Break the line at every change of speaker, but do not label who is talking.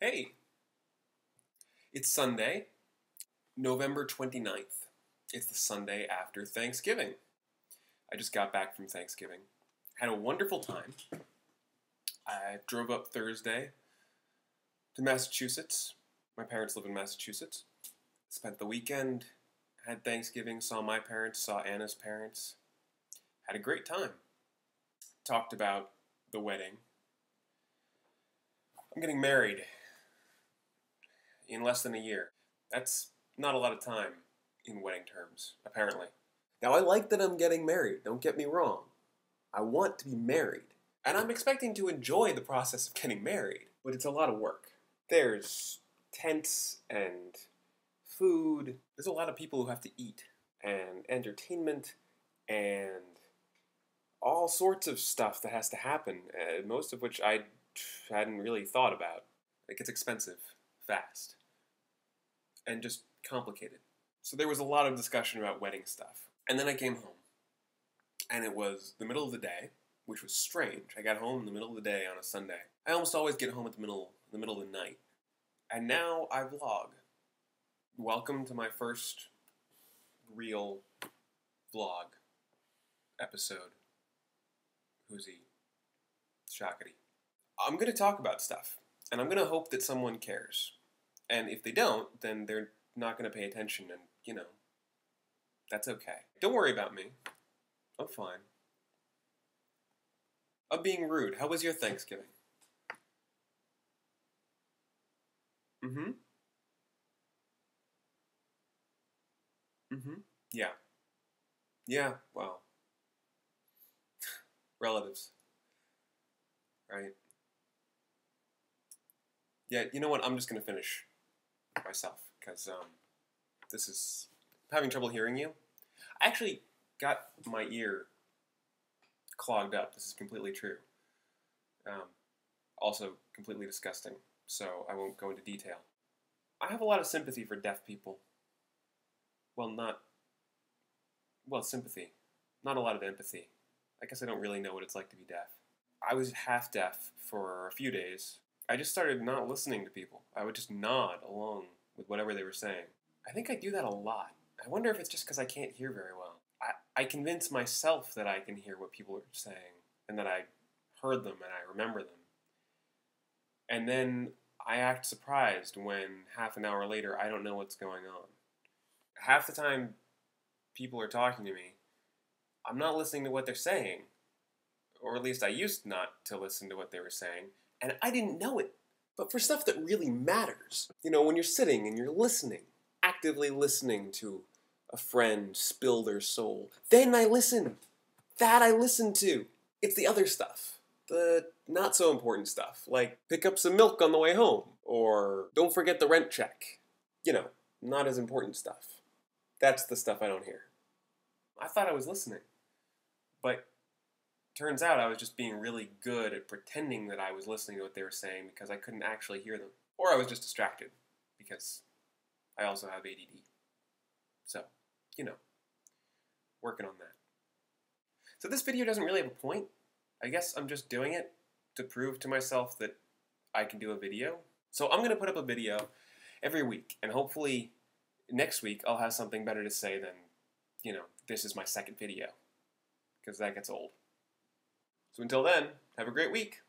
Hey, it's Sunday, November 29th. It's the Sunday after Thanksgiving. I just got back from Thanksgiving. Had a wonderful time. I drove up Thursday to Massachusetts. My parents live in Massachusetts. Spent the weekend, had Thanksgiving, saw my parents, saw Anna's parents. Had a great time. Talked about the wedding. I'm getting married in less than a year. That's not a lot of time in wedding terms, apparently. Now, I like that I'm getting married, don't get me wrong. I want to be married. And I'm expecting to enjoy the process of getting married, but it's a lot of work. There's tents and food. There's a lot of people who have to eat, and entertainment, and all sorts of stuff that has to happen, most of which I hadn't really thought about. It gets expensive fast and just complicated. So there was a lot of discussion about wedding stuff. And then I came home, and it was the middle of the day, which was strange. I got home in the middle of the day on a Sunday. I almost always get home at the middle of the night. And now I vlog. Welcome to my first real vlog episode. Who's he? Shakity. I'm going to talk about stuff, and I'm going to hope that someone cares. And if they don't, then they're not going to pay attention, and, that's okay. Don't worry about me. I'm fine. I'm being rude. How was your Thanksgiving? Yeah. Yeah, well. Relatives. Right? Yeah, you know what? I'm just going to finish myself, because this is... I'm having trouble hearing you. I actually got my ear clogged up. This is completely true. Also completely disgusting, so I won't go into detail. I have a lot of sympathy for deaf people. Sympathy. Not a lot of empathy. I guess I don't really know what it's like to be deaf. I was half deaf for a few days. I just started not listening to people. I would just nod along with whatever they were saying. I think I do that a lot. I wonder if it's just because I can't hear very well. I convince myself that I can hear what people are saying, and that I heard them and I remember them. And then I act surprised when half an hour later I don't know what's going on. Half the time people are talking to me, I'm not listening to what they're saying. Or at least I used not to listen to what they were saying, and I didn't know it. But for stuff that really matters, when you're sitting and you're listening, actively listening to a friend spill their soul, then I listen. That I listen to. It's the other stuff. The not so important stuff, like pick up some milk on the way home, or don't forget the rent check. Not as important stuff. That's the stuff I don't hear. I thought I was listening, but turns out I was just being really good at pretending that I was listening to what they were saying because I couldn't actually hear them. Or I was just distracted because I also have ADD. So, working on that. So this video doesn't really have a point. I guess I'm just doing it to prove to myself that I can do a video. So I'm going to put up a video every week, and hopefully next week I'll have something better to say than, this is my second video, because that gets old. So until then, have a great week.